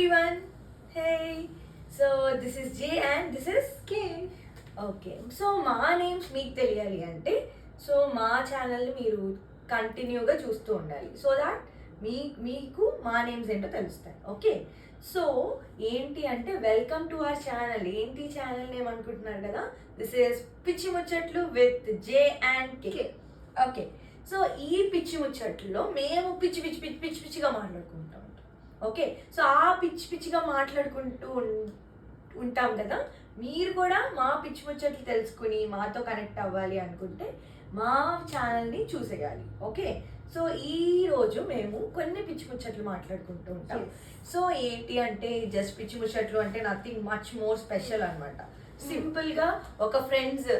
everyone. Hey. So this is J and this is K. Okay. So మా names మీకు తెలియాలి అంటే so మా ఛానల్ని మీరు కంటిన్యూగా చూస్తూ ఉండాలి సో దాట్ మీకు మా నేమ్స్ ఏంటో తెలుస్తాయి. ఓకే. సో ఏంటి అంటే వెల్కమ్ టు అవర్ ఛానల్. ఏంటి ఛానల్ నేమ్ అనుకుంటున్నారు కదా, దిస్ ఇస్ పిచ్చి ముచ్చట్లు with J and K. Okay. So ఈ పిచ్చి ముచ్చట్లలో మేము పిచ్చిగా మాట్లాడుకుంటాం. ఓకే. సో ఆ పిచ్చిగా మాట్లాడుకుంటూ ఉంటాం కదా, మీరు కూడా మా పిచ్చి ముచ్చట్లు తెలుసుకుని మాతో కనెక్ట్ అవ్వాలి అనుకుంటే మా ఛానల్ని చూసేయాలి. ఓకే. సో ఈ రోజు మేము కొన్ని పిచ్చి ముచ్చట్లు మాట్లాడుకుంటూ ఉంటాం. సో ఏంటి అంటే జస్ట్ పిచ్చి ముచ్చట్లు అంటే నథింగ్ మచ్ మోర్ స్పెషల్ అనమాట. సింపుల్గా ఒక ఫ్రెండ్స్.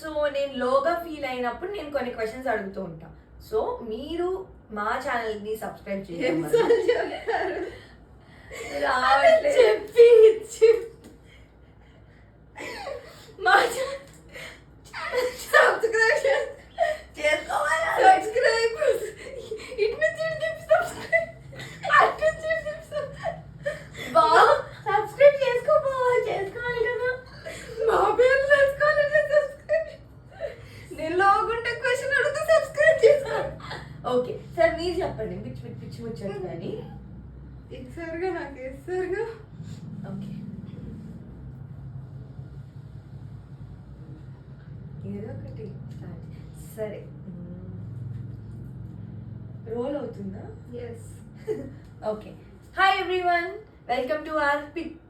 సో నేను లోగా ఫీల్ అయినప్పుడు నేను కొన్ని క్వశ్చన్స్ అడుగుతూ ఉంటాను. సో మీరు మా ఛానల్ని సబ్స్క్రైబ్ చేయండి. ఓకే సార్ మీరు చెప్పండి పిచ్చి ముచ్చట్లు కానీ ఇచ్చారుగా నాకు ఇస్తారుగా. ఓకే. ఏదో ఒకటి సరే. రోల్ అవుతుందా? Yes. Okay. Hi everyone, welcome to our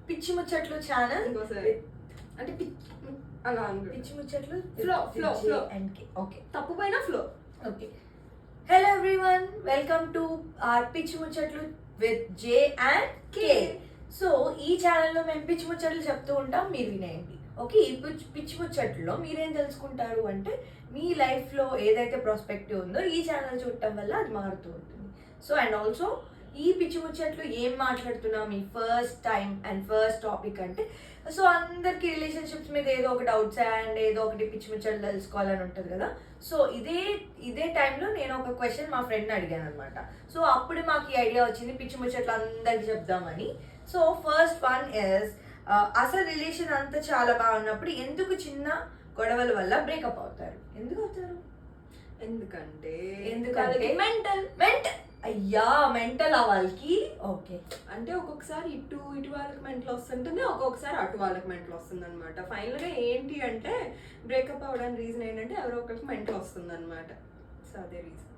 Pichi Muchatlu channel. ఇంకోసారి అంటే అలా పిచ్చి ముచ్చట్లు ఫ్లో అండ్ కే. ఓకే. తప్పు పైన flow. Okay. Hello everyone, welcome to our Pichi ముచ్చట్లు with J and K. So ఈ ఛానల్లో మేము పిచ్చి ముచ్చట్లు చెప్తూ ఉంటాం, మీరు వినేయండి. ఓకే. ఈ పిచ్చి ముచ్చట్లలో మీరేం తెలుసుకుంటారు అంటే మీ లైఫ్లో ఏదైతే ప్రాస్పెక్టివ్ ఉందో ఈ ఛానల్ చూడటం వల్ల అది మారుతూ ఉంటుంది. సో అండ్ ఆల్సో ఈ పిచ్చి ముచ్చట్లు ఏం మాట్లాడుతున్నాం మీ first time and first topic అంటే సో అందరికి రిలేషన్షిప్స్ మీద ఏదో ఒక డౌట్స్ అండ్ ఏదో ఒకటి పిచ్చి ముచ్చట్లు తెలుసుకోవాలని ఉంటుంది కదా. సో ఇదే టైంలో నేను ఒక క్వశ్చన్ మా ఫ్రెండ్ని అడిగాను అనమాట. సో అప్పుడు మాకు ఈ ఐడియా వచ్చింది పిచ్చి ముచ్చట్లు అందరికి చెప్దామని. సో ఫస్ట్ వన్ ఇస్, అసలు రిలేషన్ అంతా చాలా బాగున్నప్పుడు ఎందుకు చిన్న గొడవల వల్ల బ్రేకప్ అవుతారు? ఎందుకు అవుతారు? ఎందుకంటే మెంటల్ అయ్యా మెంటల్ వాళ్ళకి. ఓకే. అంటే ఒక్కొక్కసారి ఇటు వాళ్ళకి మెంటల్ వస్తుంటుంది, ఒక్కొక్కసారి అటు వాళ్ళకి మెంటల్ వస్తుంది అనమాట. ఫైనల్గా ఏంటి అంటే బ్రేకప్ అవ్వడానికి రీజన్ ఏంటంటే ఎవరో ఒకరికి మెంటల్ వస్తుంది అనమాట. సో అదే రీజన్.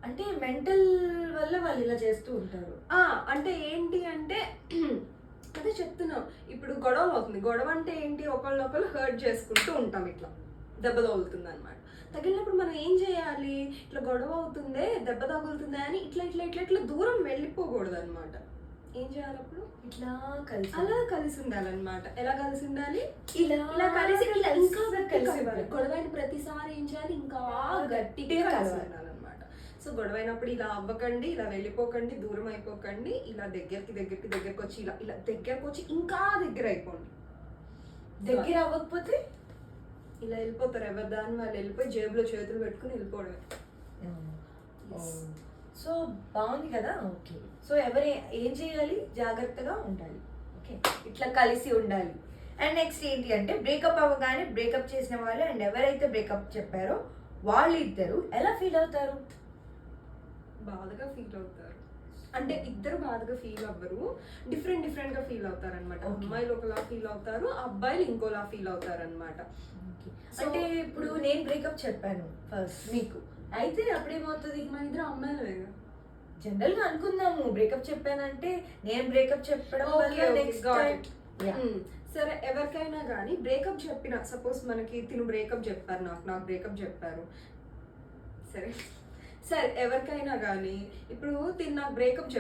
అంటే మెంటల్ వల్ల వాళ్ళు ఇలా చేస్తూ ఉంటారు. అంటే ఏంటి అంటే అదే చెప్తున్నాం, ఇప్పుడు గొడవలు అవుతుంది. గొడవ అంటే ఏంటి, ఒకళ్ళొకళ్ళు హర్ట్ చేసుకుంటూ ఉంటాం, ఇట్లా దెబ్బ తగులుతుంది అనమాట. తగిలినప్పుడు మనం ఏం చేయాలి, ఇట్లా గొడవ అవుతుందే దెబ్బ తగులుతుందే అని ఇట్లా దూరం వెళ్ళిపోకూడదు అనమాట. ఏం చేయాలి అప్పుడు, ఇట్లా అలా కలిసి ఉండాలన్నమాట. ఎలా కలిసి ఉండాలి, ఇలా కలిసి ఇంకా కలిసి గొడవైన ప్రతిసారి ఏం చేయాలి, ఇంకా గట్టిగా కలిసి ఉండాలన్నమాట. సో గొడవైనప్పుడు ఇలా అవ్వకండి, ఇలా వెళ్ళిపోకండి, దూరం అయిపోకండి, ఇలా దగ్గరికి వచ్చి ఇలా దగ్గరకు వచ్చి ఇంకా దగ్గర అయిపోండి. దగ్గర అవ్వకపోతే ఇలా వెళ్ళిపోతారు, ఎవరి దాన్ని వాళ్ళు వెళ్ళిపోయి జేబులో చేతులు పెట్టుకుని వెళ్ళిపోవడమే. సో బాగుంది కదా. ఓకే. సో ఎవరు ఏం చేయాలి, జాగ్రత్తగా ఉండాలి. ఓకే. ఇట్లా కలిసి ఉండాలి. అండ్ నెక్స్ట్ ఏంటి అంటే బ్రేకప్ అవ్వగానే బ్రేకప్ చేసిన వాళ్ళు అండ్ ఎవరైతే బ్రేకప్ చెప్పారో వాళ్ళు ఇద్దరు ఎలా ఫీల్ అవుతారు? బాధగా ఫీల్ అవుతారు. అంటే ఇద్దరు బాధగా ఫీల్ అవ్వరు, డిఫరెంట్ గా ఫీల్ అవుతారు అనమాట. అమ్మాయిలు ఒకలా ఫీల్ అవుతారు, అబ్బాయిలు ఇంకోలా ఫీల్ అవుతారు అనమాట. అంటే ఇప్పుడు నేను బ్రేకప్ చెప్పాను ఫస్ట్ మీకు, అయితే అప్పుడేమవుతుంది, మన ఇద్దరు అమ్మాయిలే జనరల్ గా అనుకుందాము. బ్రేకప్ చెప్పానంటే నేను బ్రేకప్ చెప్పడం వల్ల నెక్స్ట్ సరే ఎవరికైనా కానీ బ్రేకప్ చెప్పిన, సపోజ్ మనకి తిను బ్రేకప్ చెప్పారు, నాకు బ్రేకప్ చెప్పారు, సరే ఎవరికైనా కానీ ఇప్పుడు తిను నాకు బ్రేకప్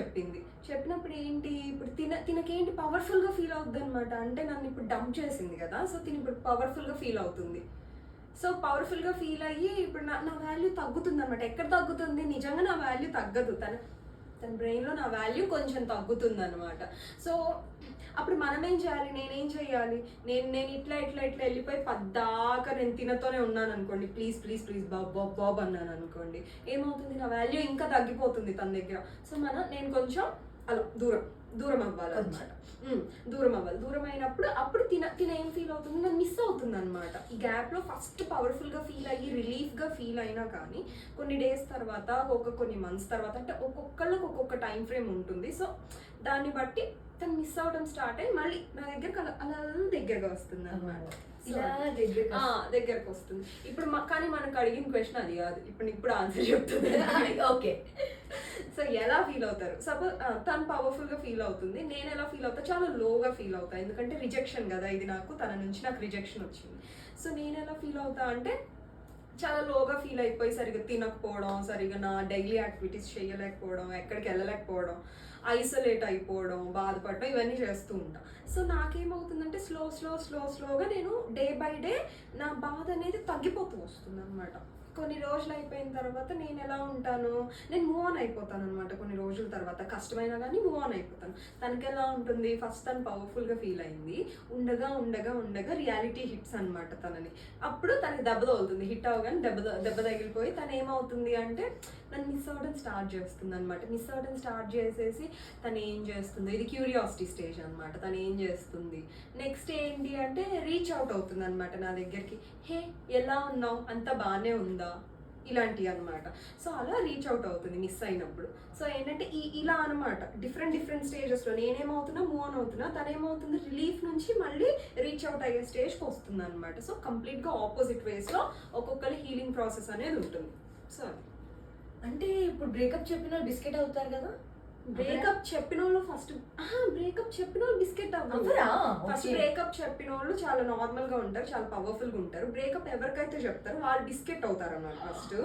చెప్పినప్పుడు ఏంటి, ఇప్పుడు తినకేంటి పవర్ఫుల్గా ఫీల్ అవుతుంది అనమాట. అంటే నన్ను ఇప్పుడు డంప్ చేసింది కదా, సో తిని ఇప్పుడు పవర్ఫుల్గా ఫీల్ అవుతుంది. సో పవర్ఫుల్గా ఫీల్ అయ్యి ఇప్పుడు నా వాల్యూ తగ్గుతుంది అనమాట. ఎక్కడ తగ్గుతుంది, నిజంగా నా వాల్యూ తగ్గదు, తన బ్రెయిన్లో నా వాల్యూ కొంచెం తగ్గుతుంది అనమాట. సో అప్పుడు మనం ఏం చేయాలి, నేనేం చేయాలి, నేను ఇట్లా వెళ్ళిపోయి పద్దాకా నేను తినతోనే ఉన్నాను అనుకోండి, ప్లీజ్ బాబ్ అన్నాను అనుకోండి, ఏమవుతుంది, నా వాల్యూ ఇంకా తగ్గిపోతుంది తన దగ్గర. సో నేను కొంచెం అలా దూరం అవ్వాలన్నమాట. దూరం అవ్వాలి. దూరం అయినప్పుడు అప్పుడు తిన ఏం ఫీల్ అవుతుంది, నన్ను మిస్ అవుతుంది అనమాట. ఈ గ్యాప్లో ఫస్ట్ పవర్ఫుల్గా ఫీల్ అయ్యి రిలీఫ్గా ఫీల్ అయినా కానీ కొన్ని డేస్ తర్వాత కొన్ని మంత్స్ తర్వాత అంటే ఒక్కొక్కళ్ళకి ఒక్కొక్క టైం ఫ్రేమ్ ఉంటుంది. సో దాన్ని బట్టి తను మిస్ అవడం స్టార్ట్ అయ్యి మళ్ళీ నా దగ్గరకు అలా దగ్గరగా వస్తుంది అనమాట. దగ్గరకు వస్తుంది. ఇప్పుడు కానీ మనకు అడిగిన క్వశ్చన్ అది కాదు, ఇప్పుడు ఆన్సర్ చెప్తుంది. ఓకే. సో ఎలా ఫీల్ అవుతారు? సపోజ్ తను పవర్ఫుల్గా ఫీల్ అవుతుంది, నేను ఎలా ఫీల్ అవుతా? చాలా లోగా ఫీల్ అవుతా, ఎందుకంటే రిజెక్షన్ కదా ఇది, తన నుంచి నాకు రిజెక్షన్ వచ్చింది. సో నేను ఎలా ఫీల్ అవుతా అంటే చాలా లోగా ఫీల్ అయిపోయి సరిగ్గా తినకపోవడం, సరిగ్గా నా డైలీ యాక్టివిటీస్ చేయలేకపోవడం, ఎక్కడికి వెళ్ళలేకపోవడం, ఐసోలేట్ అయిపోవడం, బాధపడడం, ఇవన్నీ చేస్తూ ఉంటా. సో నాకేమవుతుందంటే స్లోగా నేను డే బై డే నా బాధ అనేది తగ్గిపోతూ వస్తుంది అనమాట. కొన్ని రోజులు అయిపోయిన తర్వాత నేను ఎలా ఉంటాను, నేను మూవ్ ఆన్ అయిపోతాను అనమాట. కొన్ని రోజుల తర్వాత కష్టమైనా కానీ మూవ్ ఆన్ అయిపోతాను. తనకి ఎలా ఉంటుంది, ఫస్ట్ తను పవర్ఫుల్గా ఫీల్ అయింది, ఉండగా రియాలిటీ హిట్స్ అనమాట తనని. అప్పుడు తనకి దెబ్బ తగులుతుంది, హిట్ అవగానే దెబ్బ తగిలిపోయి తను ఏమవుతుంది అంటే నన్ను మిస్ అవ్వడం స్టార్ట్ చేస్తుంది అనమాట. మిస్ అవ్వడం స్టార్ట్ చేసేసి తను ఏం చేస్తుంది, ఇది క్యూరియాసిటీ స్టేజ్ అనమాట. తను ఏం చేస్తుంది నెక్స్ట్ ఏంటి అంటే రీచ్ అవుట్ అవుతుంది అనమాట నా దగ్గరికి. హే ఎలా ఉన్నావు, అంతా బాగానే ఉందా, ఇలాంటివి అనమాట. సో అలా రీచ్ అవుట్ అవుతుంది మిస్ అయినప్పుడు. సో ఏంటంటే ఇలా అనమాట డిఫరెంట్ స్టేజెస్లో నేనేమవుతున్నా మూవ్ ఆన్ అవుతున్నా, తనేమవుతుంది రిలీఫ్ నుంచి మళ్ళీ రీచ్ అవుట్ అయ్యే స్టేజ్కి వస్తుంది అనమాట. సో కంప్లీట్గా ఆపోజిట్ వేస్లో ఒక్కొక్కరి హీలింగ్ ప్రాసెస్ అనేది ఉంటుంది. సో అంటే ఇప్పుడు బ్రేకప్ చెప్పిన బిస్కెట్ అవుతారు కదా? బ్రేకప్ చెప్పిన వాళ్ళు బిస్కెట్ అవ్వరా? ఫస్ట్ బ్రేకప్ చెప్పిన వాళ్ళు చాలా నార్మల్ గా ఉంటారు, చాలా పవర్ఫుల్ గా ఉంటారు. బ్రేకప్ ఎవరికైతే చెప్తారో వాళ్ళు బిస్కెట్ అవుతారు అన్నమాట ఫస్ట్.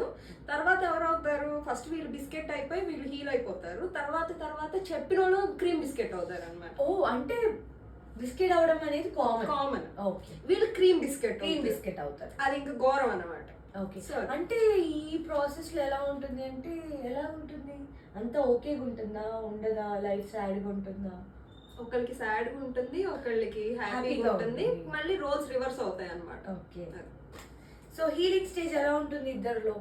తర్వాత ఎవరు అవుతారు, ఫస్ట్ వీళ్ళు బిస్కెట్ అయిపోయి వీళ్ళు హీల్ అయిపోతారు. తర్వాత చెప్పిన వాళ్ళు క్రీమ్ బిస్కెట్ అవుతారు అనమాట. ఓ అంటే బిస్కెట్ అవడం అనేది కామన్. ఓకే, వీళ్ళు క్రీమ్ బిస్కెట్ అవుతారు. అది ఇంకా ఘోరం అన్నమాట. ఓకే. అంటే ఈ ప్రాసెస్ లో ఎలా ఉంటుంది అంటే అంతా ఓకేగా ఉంటుందా, ఉండదా, లైఫ్ సాడ్గా ఉంటుందా? ఒకళ్ళకి సాడ్గా ఉంటుంది, ఒకళ్ళకి హ్యాపీగా ఉంటుంది, మళ్ళీ రోల్స్ రివర్స్ అవుతాయి అన్నమాట. ఓకే. సో హీలింగ్ స్టేజ్ ఎలా ఉంటుంది ఇద్దరిలో?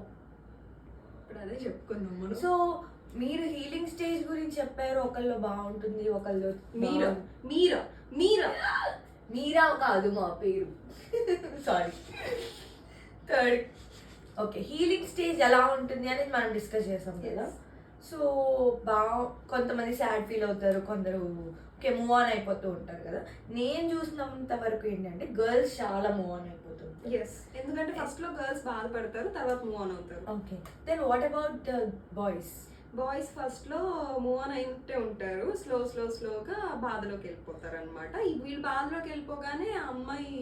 ఇప్పుడు అదే చెప్పుకున్నాం మనం. సో మీరు హీలింగ్ స్టేజ్ గురించి చెప్పారు, ఒకళ్ళు బాగుంటుంది, ఒకళ్ళు మీరా కాదు మా పేరు, sorry. Third okay, healing stage ఎలా ఉంటుంది అనేది మనం డిస్కస్ చేసాం కదా. సో కొంతమంది సాడ్ ఫీల్ అవుతారు, కొందరు ఓకే మూవ్ ఆన్ అయిపోతూ ఉంటారు కదా. నేను చూసినంత వరకు ఏంటంటే గర్ల్స్ చాలా మూవ్ ఆన్ అయిపోతుంది. ఎందుకంటే ఫస్ట్ లో గర్ల్స్ బాధపడతారు, తర్వాత మూవ్ ఆన్ అవుతారు. Okay, then what about boys first లో మూవ్ ఆన్ అయితే ఉంటారు, స్లోగా బాధలోకి వెళ్ళిపోతారు అనమాట. వీళ్ళు బాధలోకి వెళ్ళిపోగానే ఆ అమ్మాయి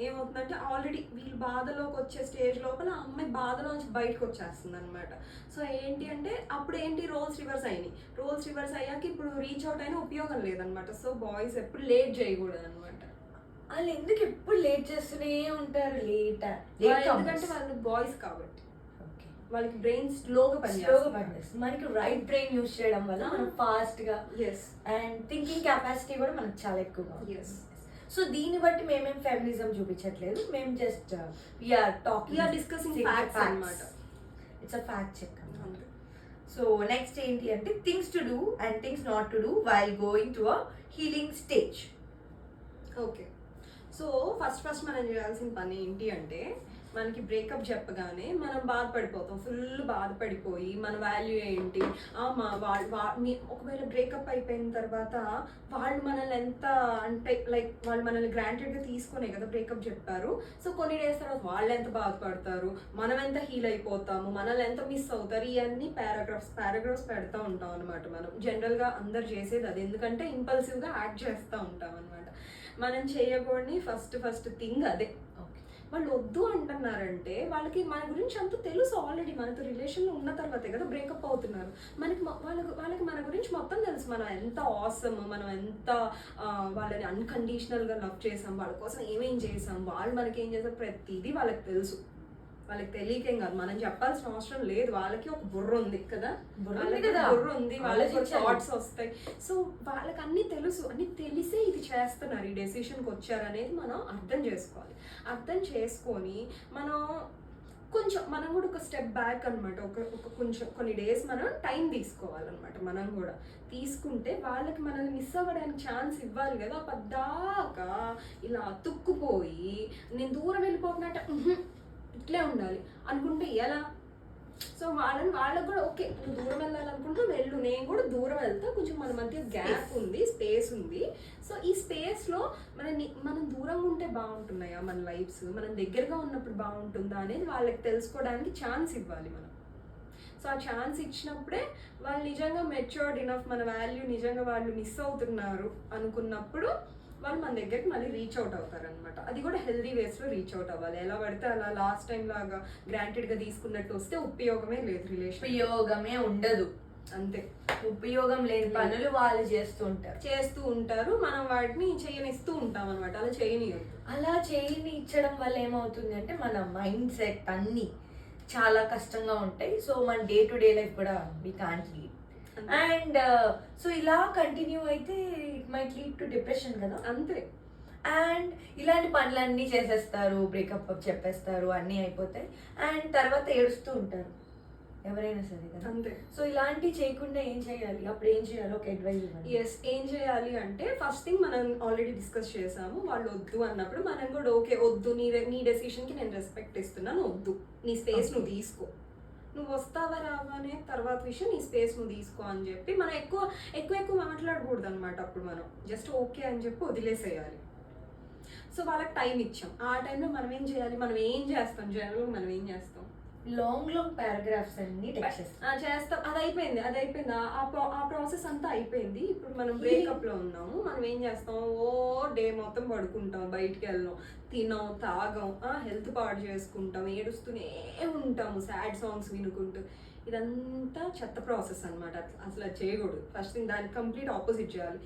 ఏమవుతుందంటే ఆల్రెడీ వీళ్ళు బాధలోకి వచ్చే స్టేజ్ లోపల ఆ అమ్మాయి బాధలోంచి బయటకు వచ్చేస్తుంది అనమాట. సో ఏంటి అంటే అప్పుడు రోల్స్ రివర్స్ అయ్యాక ఇప్పుడు రీచ్ అవుట్ అయినా ఉపయోగం లేదనమాట. సో బాయ్స్ ఎప్పుడు లేట్ చేయకూడదు అనమాట. వాళ్ళు ఎందుకు ఎప్పుడు లేట్ చేస్తూనే ఉంటారు? ఎందుకంటే వాళ్ళు బాయ్స్ కాబట్టి వాళ్ళకి బ్రెయిన్ స్లోగా పనిచేస్తుంది. మనకి రైట్ బ్రెయిన్ యూజ్ చేయడం వల్ల మనం ఫాస్ట్ గా అండ్ థింకింగ్ కెపాసిటీ కూడా మనకు చాలా ఎక్కువగా. సో దీన్ని బట్టి మేమేం ఫెమినిజం చూపించట్లేదు, మేము జస్ట్ డిస్కసింగ్ ఫ్యాక్ట్స్ అన్నమాట. It's a fact check. So next ఏంటి అంటే things to do and things not to do while going to a healing stage. Okay, so first మనం చేయాల్సిన పని ఏంటి అంటే మనకి బ్రేకప్ చెప్పగానే మనం బాధపడిపోతాం, ఫుల్ బాధపడిపోయి మన వాల్యూ ఏంటి, ఒకవేళ బ్రేకప్ అయిపోయిన తర్వాత వాళ్ళు మనల్ని ఎంత అంటే లైక్ వాళ్ళు మనల్ని గ్రాంటెడ్గా తీసుకునే కదా బ్రేకప్ చెప్పారు. సో కొన్ని డేస్ తర్వాత వాళ్ళు ఎంత బాధపడతారు, మనం ఎంత హీల్ అయిపోతాము, మనల్ని ఎంత మిస్ అవుతారు, ఇవన్నీ పారాగ్రాఫ్స్ పెడతా ఉంటాం అనమాట. మనం జనరల్గా అందరు చేసేది అది, ఎందుకంటే ఇంపల్సివ్గా యాక్ట్ చేస్తూ ఉంటాం అనమాట. మనం చేయకూడని ఫస్ట్ థింగ్ అదే. వాళ్ళు వద్దు అంటున్నారంటే వాళ్ళకి మన గురించి అంత తెలుసు ఆల్రెడీ, మనతో రిలేషన్లో ఉన్న తర్వాతే కదా బ్రేకప్ అవుతున్నారు. వాళ్ళకి మన గురించి మొత్తం తెలుసు, మనం ఎంత ఆసమ్, మనం ఎంత వాళ్ళని అన్కండిషనల్గా లవ్ చేసాం, వాళ్ళ కోసం ఏమేం చేసాం, వాళ్ళు మనకి ఏం చేసాం, ప్రతిదీ వాళ్ళకి తెలుసు. వాళ్ళకి తెలియకేం కాదు, మనం చెప్పాల్సిన అవసరం లేదు. వాళ్ళకి ఒక బుర్ర ఉంది కదా, బుర్ర ఉంది, వాళ్ళకి థాట్స్ వస్తాయి. సో వాళ్ళకి అన్ని తెలుసు, అన్ని తెలిసే ఇది చేస్తున్నారు, ఈ డెసిషన్కి వచ్చారు అనేది మనం అర్థం చేసుకోవాలి. అర్థం చేసుకొని మనం కొంచెం మనం కూడా ఒక స్టెప్ బ్యాక్ అనమాట. ఒక కొంచెం కొన్ని డేస్ మనం టైం తీసుకోవాలన్నమాట. మనం కూడా తీసుకుంటే వాళ్ళకి మనల్ని మిస్ అవ్వడానికి ఛాన్స్ ఇవ్వాలి కదా. పద్దాక ఇలా అతుక్కుపోయి నేను దూరం వెళ్ళిపోతున్నట్ట ఇట్లే ఉండాలి అనుకుంటే ఎలా? సో వాళ్ళకు కూడా ఓకే, నువ్వు దూరం వెళ్ళాలనుకుంటూ వెళ్ళు, నేను కూడా దూరం వెళ్తా, కొంచెం మన మధ్య గ్యాప్ ఉంది, స్పేస్ ఉంది. సో ఈ స్పేస్లో మనం దూరంగా ఉంటే బాగుంటున్నాయా మన లైఫ్స్, మనం దగ్గరగా ఉన్నప్పుడు బాగుంటుందా అనేది వాళ్ళకి తెలుసుకోవడానికి ఛాన్స్ ఇవ్వాలి మనం. సో ఆ ఛాన్స్ ఇచ్చినప్పుడే వాళ్ళు నిజంగా మెచ్యూర్డ్ ఇనఫ్, మన వాల్యూ నిజంగా వాళ్ళు మిస్ అవుతున్నారు అనుకున్నప్పుడు వాళ్ళు మన దగ్గరికి మళ్ళీ రీచ్ అవుట్ అవుతారు అనమాట. అది కూడా హెల్దీ వేస్లో రీచ్ అవుట్ అవ్వాలి. ఎలా పడితే అలా లాస్ట్ టైం లాగా గ్రాంటెడ్గా తీసుకున్నట్టు వస్తే ఉపయోగమే లేదు, రిలేషన్ ఉపయోగమే ఉండదు. అంతే, ఉపయోగం లేని పనులు వాళ్ళు చేస్తూ ఉంటారు. మనం వాటిని చేయనిస్తూ ఉంటాం అనమాట. అలా చేయనియొద్దు. అలా చేయనిచ్చడం వల్ల ఏమవుతుంది అంటే మన మైండ్ సెట్ అన్నీ చాలా కష్టంగా ఉంటాయి. సో మన డే టు డే లైఫ్ కూడా we can't lead. And so ఇలా కంటిన్యూ అయితే it might lead to depression కదా. అంతే. అండ్ ఇలాంటి పనులన్నీ చేసేస్తారు, బ్రేకప్ చెప్పేస్తారు, అన్నీ అయిపోతాయి. అండ్ తర్వాత ఏడుస్తూ ఉంటారు ఎవరైనా సరే కదా. అంతే. సో ఇలాంటివి చేయకుండా ఏం చేయాలి? అప్పుడు ఏం చేయాలి? ఒక అడ్వైజ్ ఇవ్వండి. ఎస్, ఏం చేయాలి అంటే ఫస్ట్ థింగ్ మనం ఆల్రెడీ డిస్కస్ చేసాము. వాళ్ళు వద్దు అన్నప్పుడు మనం కూడా ఓకే, వద్దు, నీ డెసిషన్కి నేను రెస్పెక్ట్ ఇస్తున్నాను, వద్దు, నీ స్పేస్ నువ్వు తీసుకో, నువ్వు వస్తావా రావా అనే తర్వాత విషయం, నీ స్పేస్ నువ్వు తీసుకో అని చెప్పి మనం ఎక్కువ మాట్లాడకూడదు అనమాట. అప్పుడు మనం జస్ట్ ఓకే అని చెప్పి వదిలేసేయాలి. సో వాళ్ళకి టైం ఇచ్చాం. ఆ టైంలో మనం ఏం చేయాలి? మనం ఏం చేస్తాం జనరల్గా? మనం ఏం చేస్తాం? లాంగ్ పారాగ్రాఫ్స్ అన్ని చేస్తాం. అది అయిపోయింది. ఆ ప్రాసెస్ అంతా అయిపోయింది. ఇప్పుడు మనం బ్రేకప్ లో ఉన్నాము. మనం ఏం చేస్తాం? ఓ డే మొత్తం పడుకుంటాం, బయటికి వెళ్ళాం, తినాం, తాగాం, హెల్త్ పాడు చేసుకుంటాం, ఏడుస్తూనే ఉంటాము, సాడ్ సాంగ్స్ వినుకుంటూ. ఇదంతా చెత్త ప్రాసెస్ అనమాట. అసలు అది చేయకూడదు. ఫస్ట్ థింగ్ దానికి కంప్లీట్ ఆపోజిట్ చేయాలి.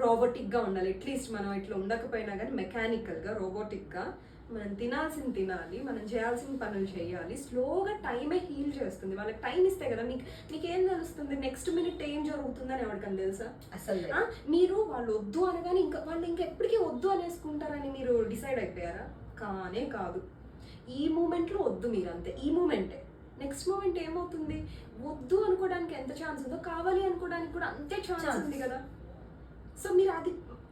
రోబోటిక్గా ఉండాలి. అట్లీస్ట్ మనం ఇట్లా ఉండకపోయినా కానీ మెకానికల్గా, రోబోటిక్గా మనం తినాల్సింది తినాలి, మనం చేయాల్సిన పనులు చేయాలి. స్లోగా టైమే హీల్ చేస్తుంది. వాళ్ళకి టైం ఇస్తే కదా మీకేం తెలుస్తుంది నెక్స్ట్ మినిట్ ఏం జరుగుతుందని ఎవరికని తెలుసా? అసలు మీరు వాళ్ళు వద్దు అనగానే వాళ్ళు ఇంకా ఎప్పటికీ వద్దు అనేసుకుంటారని మీరు డిసైడ్ అయిపోయారా? కానే కాదు. ఈ మూమెంట్లో వద్దు మీరు, అంతే. ఈ మూమెంటే. నెక్స్ట్ మూమెంట్ ఏమవుతుంది? వద్దు అనుకోవడానికి ఎంత ఛాన్స్ ఉందో కావాలి అనుకోవడానికి కూడా అంతే ఛాన్స్ ఉంది కదా. సో మీరు అది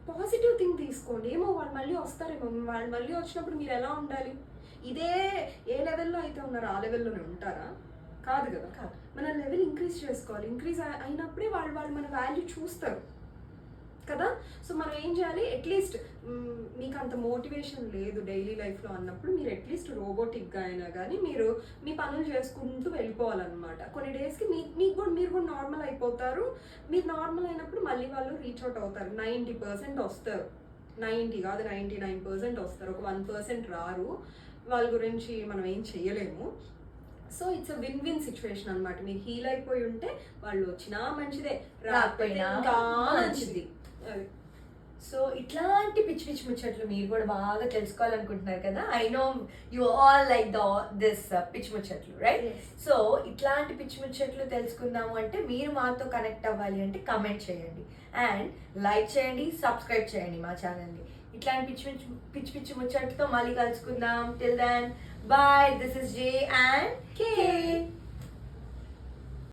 పాజిటివ్ థింగ్ తీసుకోండి. ఏమో వాళ్ళు మళ్ళీ వస్తారేమో, వాళ్ళు మళ్ళీ వచ్చినప్పుడు మీరు ఎలా ఉండాలి? ఇదే ఏ లెవెల్లో అయితే ఉన్నారో ఆ లెవెల్లోనే ఉంటారా? కాదు కదా. మన లెవెల్ ఇంక్రీజ్ చేసుకోవాలి. ఇంక్రీజ్ అయినప్పుడే వాళ్ళు మన వాల్యూ చూస్తారు కదా. సో మనం ఏం చేయాలి? అట్లీస్ట్ మీకు అంత మోటివేషన్ లేదు డైలీ లైఫ్లో అన్నప్పుడు మీరు అట్లీస్ట్ రోబోటిక్గా అయినా కానీ మీరు మీ పనులు చేసుకుంటూ వెళ్ళిపోవాలన్నమాట. కొన్ని డేస్కి మీరు కూడా నార్మల్ అయిపోతారు. మీరు నార్మల్ అయినప్పుడు మళ్ళీ వాళ్ళు రీచ్ అవుట్ అవుతారు. 90% వస్తారు. 90 కాదు, 99% వస్తారు. ఒక 1% రారు. వాళ్ళ గురించి మనం ఏం చేయలేము. So it's a win win situation అనమాట. మీరు హీల్ అయిపోయి ఉంటే వాళ్ళు వచ్చినా మంచిదే, రాకపోయినా మంచిది. సో ఇట్లాంటి పిచ్చి ముచ్చట్లు మీరు కూడా బాగా తెలుసుకోవాలనుకుంటున్నారు కదా. I know you all like this పిచ్చి ముచ్చట్లు, రైట్? సో ఇట్లాంటి పిచ్చి ముచ్చట్లు తెలుసుకుందాము అంటే మీరు మాతో కనెక్ట్ అవ్వాలి అంటే కమెంట్ చేయండి అండ్ లైక్ చేయండి, సబ్స్క్రైబ్ చేయండి మా ఛానల్ని. ఇట్లాంటి పిచ్చి ముచ్చట్లతో మళ్ళీ కలుసుకుందాం. Till then bye. This is J and K.